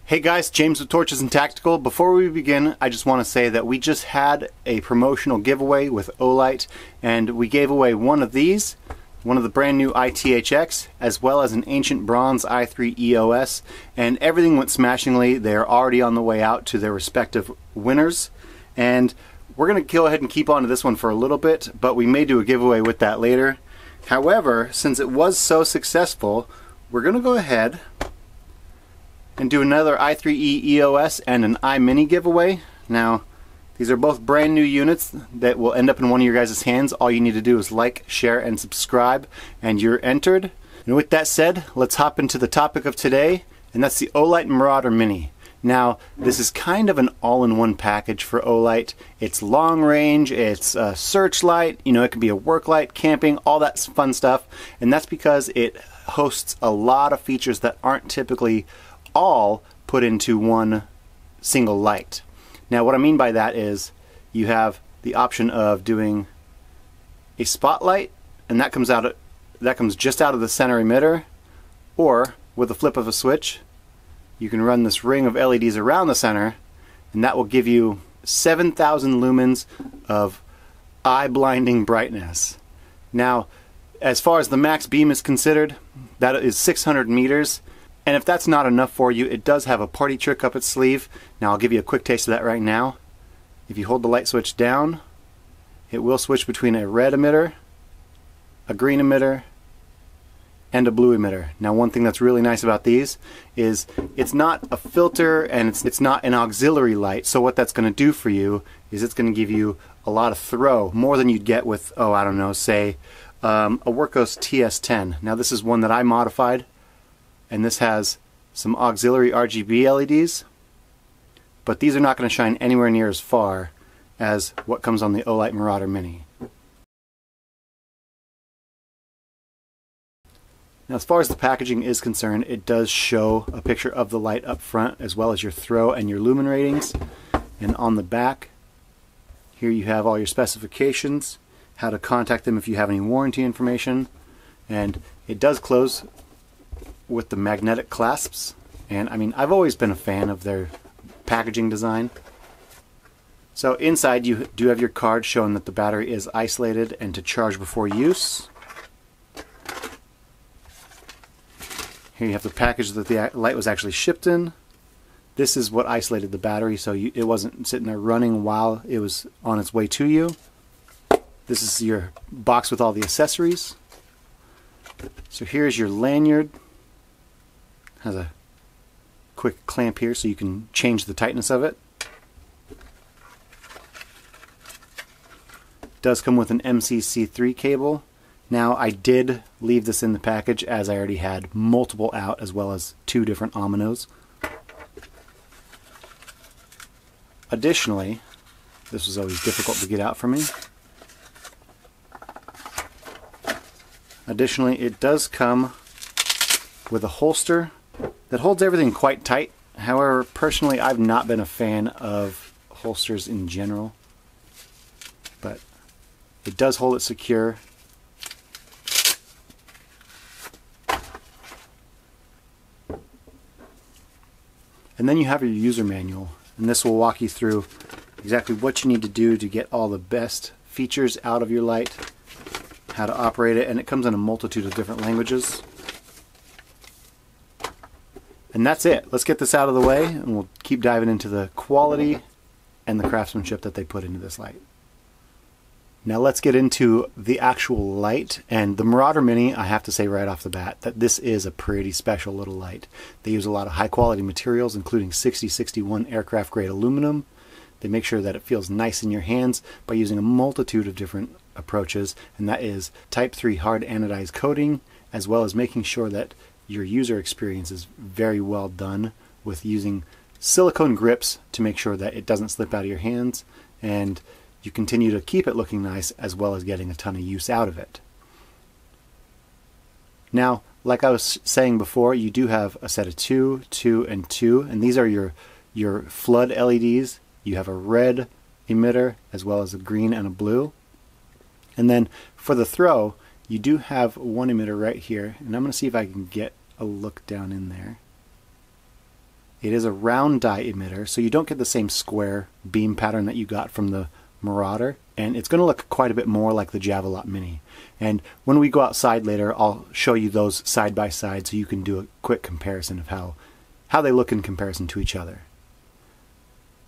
Hey guys, James with Torches and Tactical. Before we begin, I just want to say that we just had a promotional giveaway with Olight, and we gave away one of these, one of the brand new ITHX, as well as an ancient bronze i3 EOS, and everything went smashingly. They are already on the way out to their respective winners, and we're going to go ahead and keep on to this one for a little bit, but we may do a giveaway with that later. However, since it was so successful, we're going to go ahead and do another i3E EOS and an iMini giveaway. Now, these are both brand new units that will end up in one of your guys' hands. All you need to do is like, share, and subscribe, and you're entered. And with that said, let's hop into the topic of today, and that's the Olight Marauder Mini. Now, this is kind of an all-in-one package for Olight. It's long range, it's a search light, you know, it can be a work light, camping, all that fun stuff, and that's because it hosts a lot of features that aren't typically all put into one single light. Now what I mean by that is you have the option of doing a spotlight, and that comes just out of the center emitter, or with a flip of a switch you can run this ring of LEDs around the center, and that will give you 7,000 lumens of eye-blinding brightness. Now as far as the max beam is considered, that is 600 meters. And if that's not enough for you, it does have a party trick up its sleeve. Now I'll give you a quick taste of that right now. If you hold the light switch down, it will switch between a red emitter, a green emitter, and a blue emitter. Now one thing that's really nice about these is it's not a filter and it's not an auxiliary light. So what that's going to do for you is it's going to give you a lot of throw, more than you'd get with, oh I don't know, say a Workos TS10. Now this is one that I modified, and this has some auxiliary RGB LEDs, but these are not going to shine anywhere near as far as what comes on the Olight Marauder Mini. Now as far as the packaging is concerned, it does show a picture of the light up front as well as your throw and your lumen ratings, and on the back here you have all your specifications, how to contact them if you have any warranty information, and it does close with the magnetic clasps. And I mean, I've always been a fan of their packaging design. So inside you do have your card showing that the battery is isolated and to charge before use. Here you have the package that the light was actually shipped in. This is what isolated the battery, so it wasn't sitting there running while it was on its way to you. This is your box with all the accessories. So here's your lanyard. Has a quick clamp here so you can change the tightness of it. It does come with an MCC3 cable. Now I did leave this in the package as I already had multiple out, as well as 2 different omninos. Additionally, this was always difficult to get out for me. Additionally, it does come with a holster that holds everything quite tight. However, personally, I've not been a fan of holsters in general, but it does hold it secure. And then you have your user manual, and this will walk you through exactly what you need to do to get all the best features out of your light, how to operate it, and it comes in a multitude of different languages. And that's it. Let's get this out of the way, and we'll keep diving into the quality and the craftsmanship that they put into this light. Now let's get into the actual light. And the Marauder Mini, I have to say right off the bat that this is a pretty special little light. They use a lot of high quality materials, including 6061 aircraft grade aluminum. They make sure that it feels nice in your hands by using a multitude of different approaches, and that is type 3 hard anodized coating, as well as making sure that your user experience is very well done with using silicone grips to make sure that it doesn't slip out of your hands, and you continue to keep it looking nice as well as getting a ton of use out of it. Now, like I was saying before, you do have a set of 2, 2, and 2, and these are your flood LEDs. You have a red emitter as well as a green and a blue. And then for the throw, you do have one emitter right here, and I'm going to see if I can get a look down in there. It is a round die emitter, so you don't get the same square beam pattern that you got from the Marauder, and it's going to look quite a bit more like the Olight Mini. And when we go outside later, I'll show you those side by side so you can do a quick comparison of how they look in comparison to each other.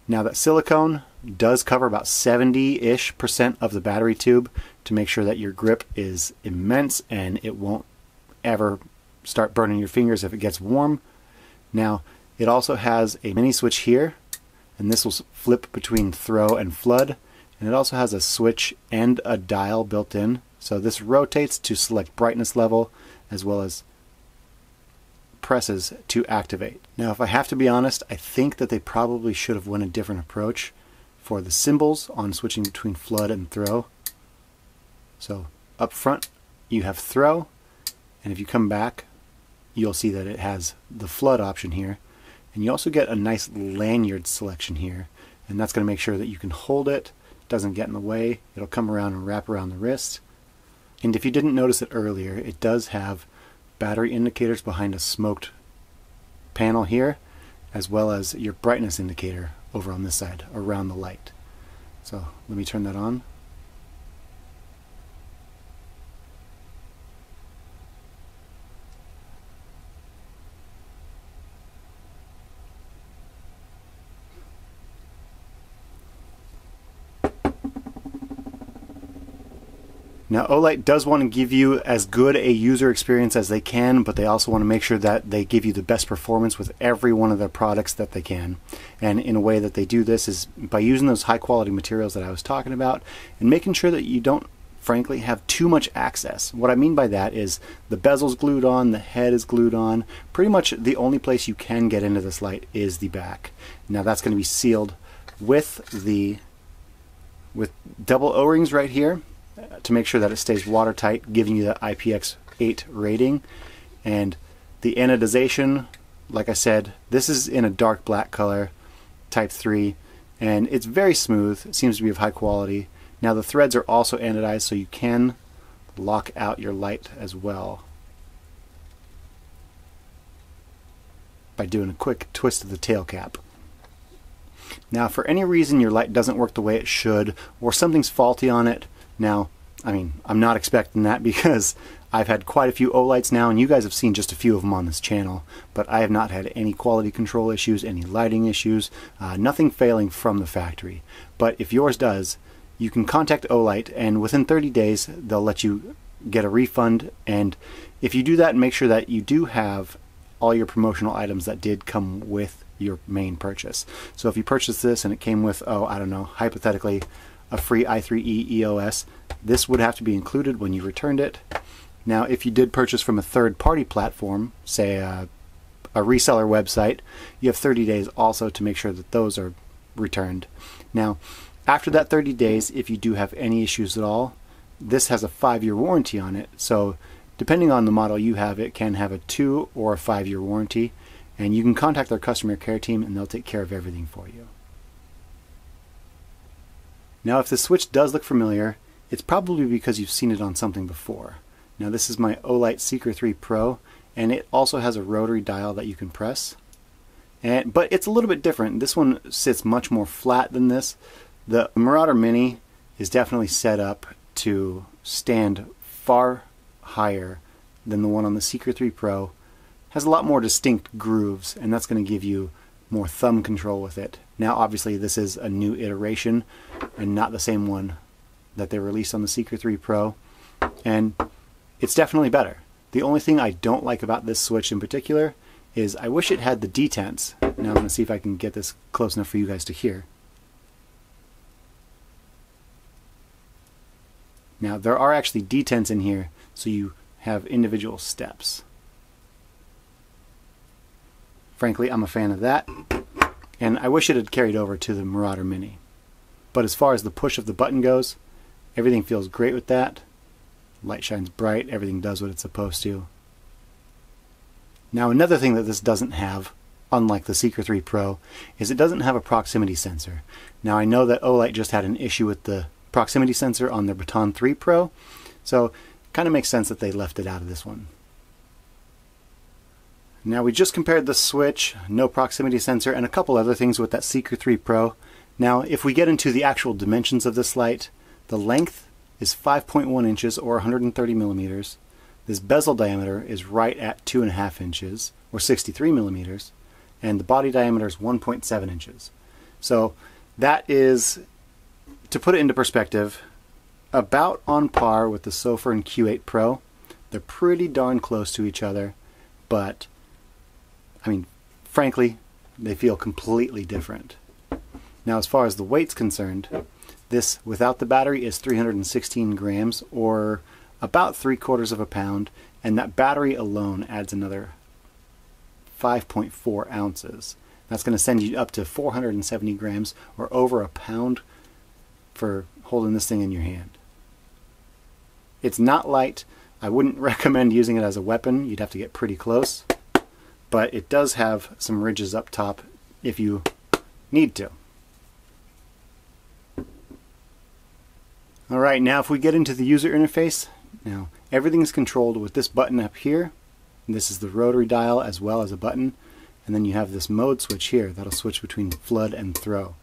Now that silicone does cover about 70-ish% of the battery tube to make sure that your grip is immense and it won't ever start burning your fingers if it gets warm. Now it also has a mini switch here, and this will flip between throw and flood, and it also has a switch and a dial built in, so this rotates to select brightness level as well as presses to activate. Now if I have to be honest, I think that they probably should have went a different approach for the symbols on switching between flood and throw. So up front you have throw, and if you come back you'll see that it has the flood option here, and you also get a nice lanyard selection here, and that's going to make sure that you can hold it, doesn't get in the way, it'll come around and wrap around the wrist. And if you didn't notice it earlier, it does have battery indicators behind a smoked panel here, as well as your brightness indicator over on this side around the light. So let me turn that on. Now Olight does want to give you as good a user experience as they can, but they also want to make sure that they give you the best performance with every one of their products that they can. And in a way that they do this is by using those high quality materials that I was talking about and making sure that you don't frankly have too much access. What I mean by that is the bezel's glued on, the head is glued on. Pretty much the only place you can get into this light is the back. Now that's going to be sealed with double O-rings right here to make sure that it stays watertight, giving you the IPX8 rating. And the anodization, like I said, this is in a dark black color, type 3, and it's very smooth. It seems to be of high quality. Now the threads are also anodized, so you can lock out your light as well by doing a quick twist of the tail cap. Now if for any reason your light doesn't work the way it should, or something's faulty on it, now, I mean, I'm not expecting that because I've had quite a few Olights now, and you guys have seen just a few of them on this channel, but I have not had any quality control issues, any lighting issues, nothing failing from the factory. But if yours does, you can contact Olight, and within 30 days they'll let you get a refund. And if you do that and make sure that you do have all your promotional items that did come with your main purchase. So if you purchased this and it came with, oh, I don't know, hypothetically, a free i3E EOS, this would have to be included when you returned it. Now if you did purchase from a third-party platform, say a reseller website, you have 30 days also to make sure that those are returned. Now after that 30 days, if you do have any issues at all, this has a 5-year warranty on it, so depending on the model you have, it can have a 2 or a 5-year warranty, and you can contact their customer care team and they'll take care of everything for you. Now if the switch does look familiar, it's probably because you've seen it on something before. Now this is my Olight Seeker 3 Pro, and it also has a rotary dial that you can press. But it's a little bit different. This one sits much more flat than this. The Marauder Mini is definitely set up to stand far higher than the one on the Seeker 3 Pro. Has a lot more distinct grooves, and that's going to give you more thumb control with it. Now obviously this is a new iteration and not the same one that they released on the Seeker 3 Pro, and it's definitely better. The only thing I don't like about this switch in particular is I wish it had the detents. Now I'm going to see if I can get this close enough for you guys to hear. Now there are actually detents in here, so you have individual steps. Frankly, I'm a fan of that, and I wish it had carried over to the Marauder Mini. But as far as the push of the button goes, everything feels great with that. Light shines bright, everything does what it's supposed to. Now another thing that this doesn't have, unlike the Seeker 3 Pro, is it doesn't have a proximity sensor. Now I know that Olight just had an issue with the proximity sensor on their Baton 3 Pro, so it kind of makes sense that they left it out of this one. Now we just compared the switch, no proximity sensor, and a couple other things with that Seeker 3 Pro. Now if we get into the actual dimensions of this light, the length is 5.1 inches or 130 millimeters. This bezel diameter is right at 2.5 inches or 63 millimeters, and the body diameter is 1.7 inches. So that is, to put it into perspective, about on par with the Sopher and Q8 Pro. They're pretty darn close to each other, but I mean, frankly, they feel completely different. Now, as far as the weight's concerned, this without the battery is 316 grams or about 3/4 of a pound, and that battery alone adds another 5.4 ounces. That's going to send you up to 470 grams or over a pound for holding this thing in your hand. It's not light. I wouldn't recommend using it as a weapon. You'd have to get pretty close, but it does have some ridges up top if you need to. Alright, now if we get into the user interface, now everything's controlled with this button up here. This is the rotary dial as well as a button, and then you have this mode switch here that'll switch between flood and throw.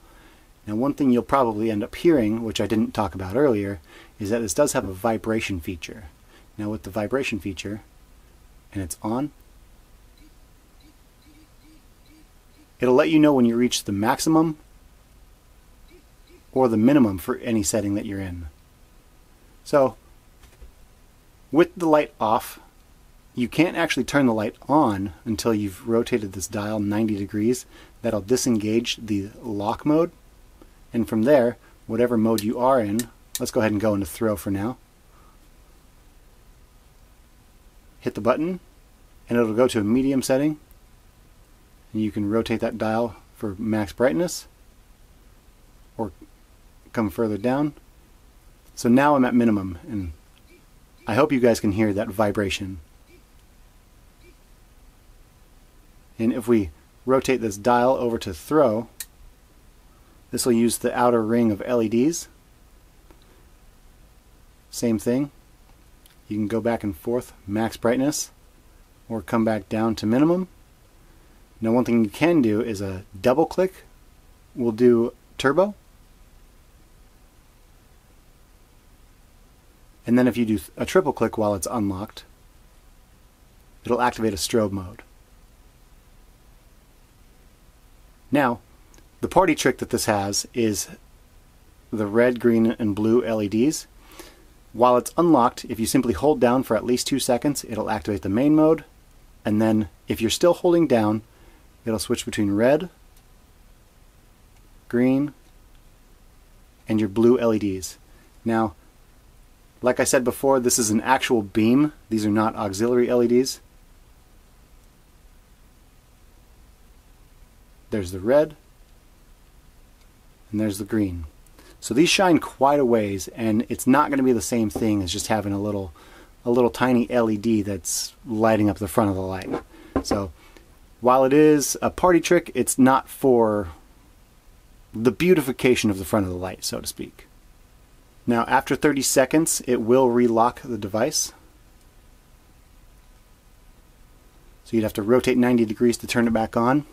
Now one thing you'll probably end up hearing, which I didn't talk about earlier, is that this does have a vibration feature. Now with the vibration feature, and it's on, it'll let you know when you reach the maximum or the minimum for any setting that you're in. So with the light off, you can't actually turn the light on until you've rotated this dial 90 degrees. That'll disengage the lock mode, and from there, whatever mode you are in, let's go ahead and go into throw for now. Hit the button and it'll go to a medium setting, and you can rotate that dial for max brightness or come further down. So now I'm at minimum, and I hope you guys can hear that vibration. And if we rotate this dial over to throw, this will use the outer ring of LEDs. Same thing. You can go back and forth, max brightness, or come back down to minimum. Now one thing you can do is a double click. We'll do turbo. And then if you do a triple click while it's unlocked, it'll activate a strobe mode. Now, the party trick that this has is the red, green, and blue LEDs. While it's unlocked, if you simply hold down for at least 2 seconds, it'll activate the main mode, and then if you're still holding down, it'll switch between red, green, and your blue LEDs. Now, like I said before, this is an actual beam. These are not auxiliary LEDs. There's the red, and there's the green. So these shine quite a ways, and it's not going to be the same thing as just having a little tiny LED that's lighting up the front of the light. So while it is a party trick, it's not for the beautification of the front of the light, so to speak. Now after 30 seconds, it will relock the device. So you'd have to rotate 90 degrees to turn it back on.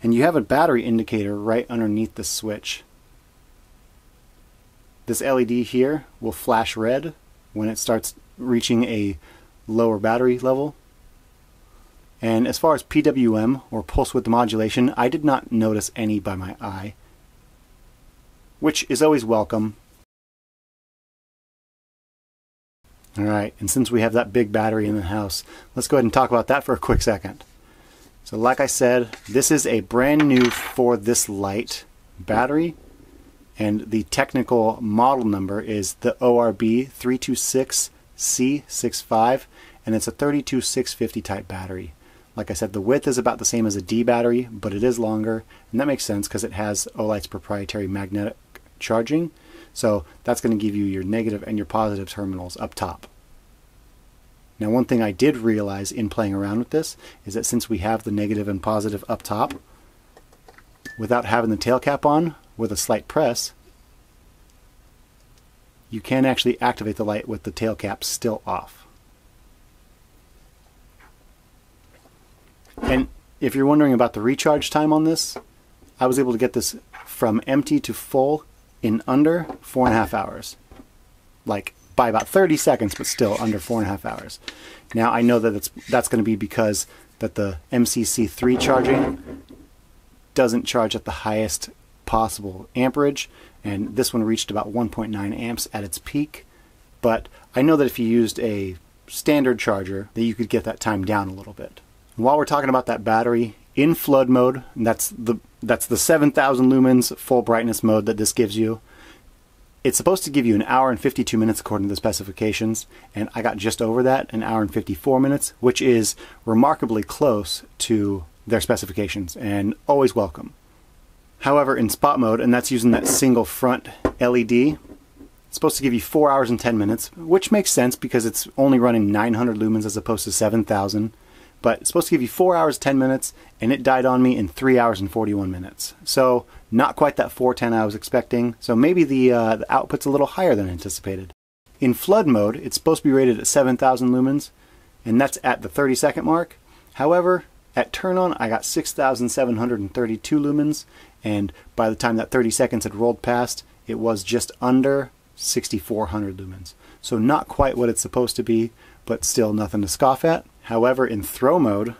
And you have a battery indicator right underneath the switch. This LED here will flash red when it starts reaching a lower battery level. And as far as PWM, or pulse width modulation, I did not notice any by my eye, which is always welcome. Alright, and since we have that big battery in the house, let's go ahead and talk about that for a quick second. So like I said, this is a brand new for this light battery, and the technical model number is the ORB 326C65, and it's a 32650 type battery. Like I said, the width is about the same as a D battery, but it is longer, and that makes sense because it has Olight's proprietary magnetic charging. So that's going to give you your negative and your positive terminals up top. Now one thing I did realize in playing around with this is that since we have the negative and positive up top, without having the tail cap on, with a slight press, you can actually activate the light with the tail cap still off. And if you're wondering about the recharge time on this, I was able to get this from empty to full in under 4.5 hours. Like by about 30 seconds, but still under 4.5 hours. Now I know that that's going to be because that the MCC3 charging doesn't charge at the highest possible amperage, and this one reached about 1.9 amps at its peak. But I know that if you used a standard charger, that you could get that time down a little bit. And while we're talking about that battery, in flood mode, and that's the 7,000 lumens full brightness mode that this gives you. It's supposed to give you 1 hour and 52 minutes according to the specifications, and I got just over that, 1 hour and 54 minutes, which is remarkably close to their specifications, and always welcome. However, in spot mode, and that's using that single front LED, it's supposed to give you 4 hours and 10 minutes, which makes sense because it's only running 900 lumens as opposed to 7,000. But it's supposed to give you 4 hours, 10 minutes, and it died on me in 3 hours and 41 minutes. So not quite that 410 I was expecting. So maybe the output's a little higher than anticipated. In flood mode, it's supposed to be rated at 7,000 lumens, and that's at the 30-second mark. However, at turn on, I got 6,732 lumens, and by the time that 30 seconds had rolled past, it was just under 6,400 lumens. So not quite what it's supposed to be, but still nothing to scoff at. However, in throw mode,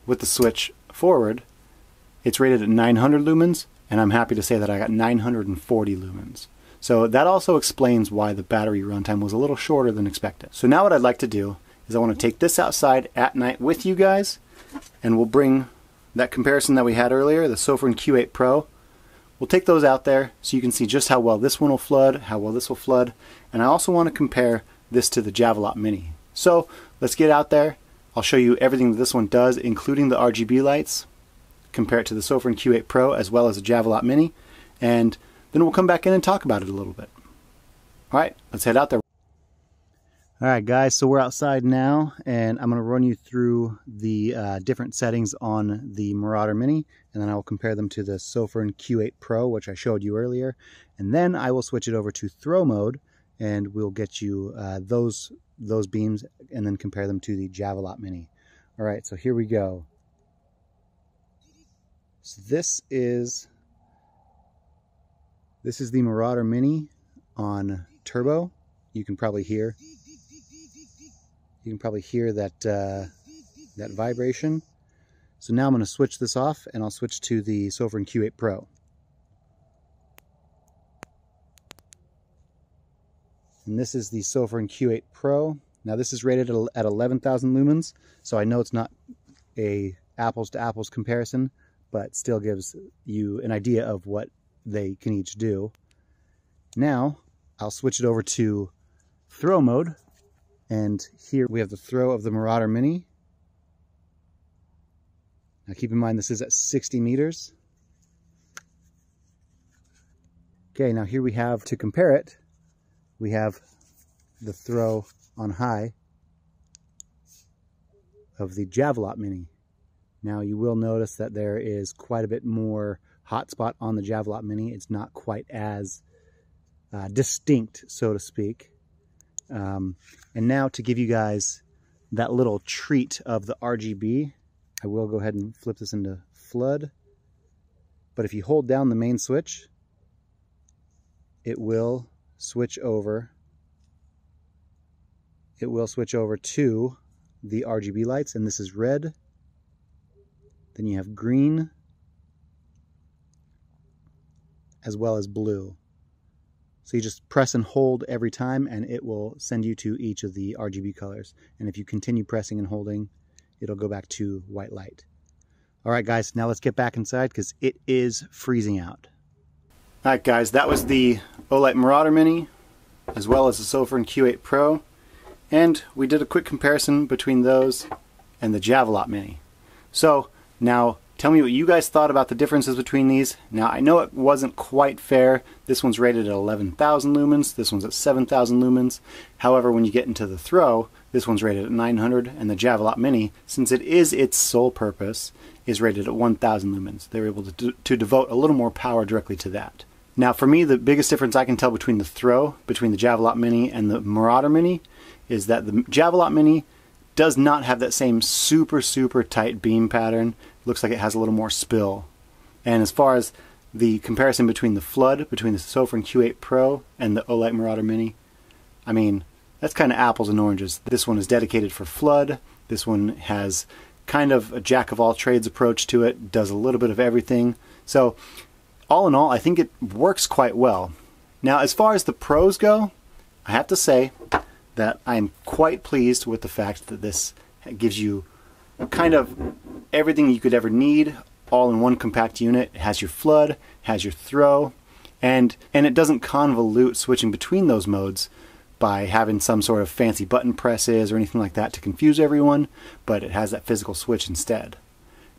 with the switch forward, it's rated at 900 lumens, and I'm happy to say that I got 940 lumens. So that also explains why the battery runtime was a little shorter than expected. So now what I'd like to do is I want to take this outside at night with you guys, and we'll bring that comparison that we had earlier, the Sofirn Q8 Pro. We'll take those out there so you can see just how well this one will flood, how well this will flood, and I also want to compare this to the Olight Mini. So let's get out there. I'll show you everything that this one does, including the RGB lights, compare it to the Sofirn Q8 Pro as well as the Olight Mini, and then we'll come back in and talk about it a little bit. Alright, let's head out there. Alright guys, so we're outside now, and I'm going to run you through the different settings on the Marauder Mini, and then I will compare them to the Sofirn Q8 Pro, which I showed you earlier, and then I will switch it over to throw mode, and we'll get you those beams and then compare them to the Olight Mini. Alright, so here we go. So this is the Marauder Mini on turbo. You can probably hear that that vibration. So now I'm going to switch this off and I'll switch to the Sofirn Q8 Pro. And this is the Sofirn Q8 Pro. Now this is rated at 11,000 lumens, so I know it's not a apples to apples comparison, but still gives you an idea of what they can each do. Now I'll switch it over to throw mode, and here we have the throw of the Marauder Mini. Now keep in mind this is at 60 meters. Okay, now here we have, to compare it, we have the throw on high of the Olight Mini. Now you will notice that there is quite a bit more hotspot on the Olight Mini. It's not quite as distinct, so to speak. And now to give you guys that little treat of the RGB, I will go ahead and flip this into flood. But if you hold down the main switch, it will switch over. It will switch over to the RGB lights, and this is red. Then you have green, as well as blue. So you just press and hold every time, and it will send you to each of the RGB colors. And if you continue pressing and holding, it'll go back to white light. Alright guys, now let's get back inside because it is freezing out. Alright guys, that was the Olight Marauder Mini, as well as the Sofirn Q8 Pro. And we did a quick comparison between those and the Olight Mini. So now tell me what you guys thought about the differences between these. Now I know it wasn't quite fair. This one's rated at 11,000 lumens, this one's at 7,000 lumens. However, when you get into the throw, this one's rated at 900, and the Olight Mini, since it is its sole purpose, is rated at 1,000 lumens. They're able to devote a little more power directly to that. Now for me, the biggest difference I can tell between the throw, between the Olight Mini and the Marauder Mini, is that the Olight Mini does not have that same super tight beam pattern. Looks like it has a little more spill. And as far as the comparison between the flood, between the Sofirn Q8 Pro and the Olight Marauder Mini, I mean, that's kind of apples and oranges. This one is dedicated for flood. This one has kind of a jack-of-all-trades approach to it, does a little bit of everything. So all in all, I think it works quite well. Now, as far as the pros go, I have to say that I'm quite pleased with the fact that this gives you kind of everything you could ever need all in one compact unit. It has your flood, has your throw, and it doesn't convolute switching between those modes by having some sort of fancy button presses or anything like that to confuse everyone, but it has that physical switch instead.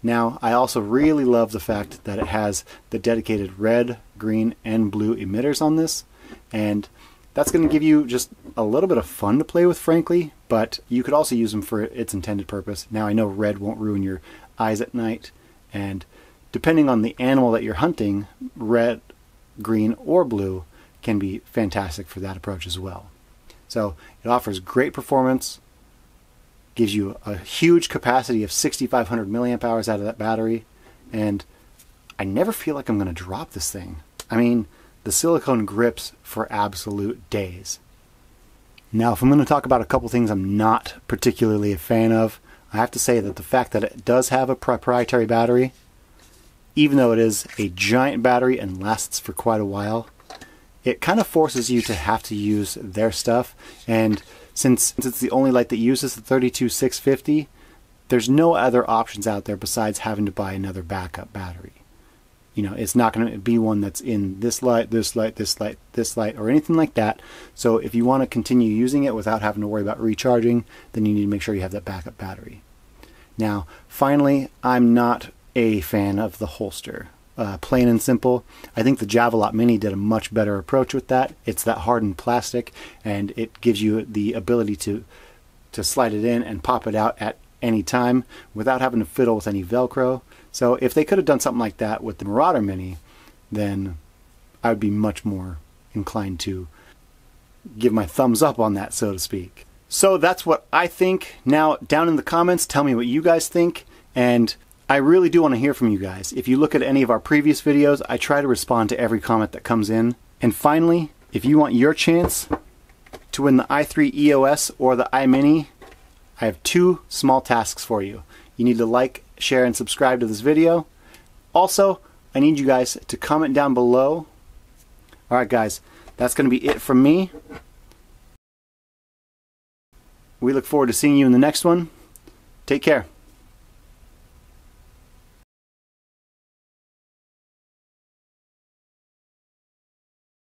Now, I also really love the fact that it has the dedicated red, green, and blue emitters on this, and that's going to give you just a little bit of fun to play with, frankly, but you could also use them for its intended purpose. Now, I know red won't ruin your eyes at night, and depending on the animal that you're hunting, red, green, or blue can be fantastic for that approach as well. So it offers great performance, gives you a huge capacity of 6,500 milliamp hours out of that battery, and I never feel like I'm going to drop this thing. I mean, the silicone grips for absolute days. Now, if I'm going to talk about a couple things I'm not particularly a fan of, I have to say that the fact that it does have a proprietary battery, even though it is a giant battery and lasts for quite a while, it kind of forces you to have to use their stuff. And since it's the only light that uses the 32650, there's no other options out there besides having to buy another backup battery. You know, it's not going to be one that's in this light, this light, this light, this light, or anything like that. So if you want to continue using it without having to worry about recharging, then you need to make sure you have that backup battery. Now, finally, I'm not a fan of the holster. Plain and simple. I think the Olight Mini did a much better approach with that. It's that hardened plastic, and it gives you the ability to slide it in and pop it out at any time without having to fiddle with any Velcro. So if they could have done something like that with the Marauder Mini, then I would be much more inclined to give my thumbs up on that, so to speak. So that's what I think. Now, down in the comments, tell me what you guys think, and I really do want to hear from you guys. If you look at any of our previous videos, I try to respond to every comment that comes in. And finally, if you want your chance to win the i3 EOS or the iMini, I have two small tasks for you. You need to like, share, and subscribe to this video. Also, I need you guys to comment down below. Alright guys, that's going to be it from me. We look forward to seeing you in the next one. Take care.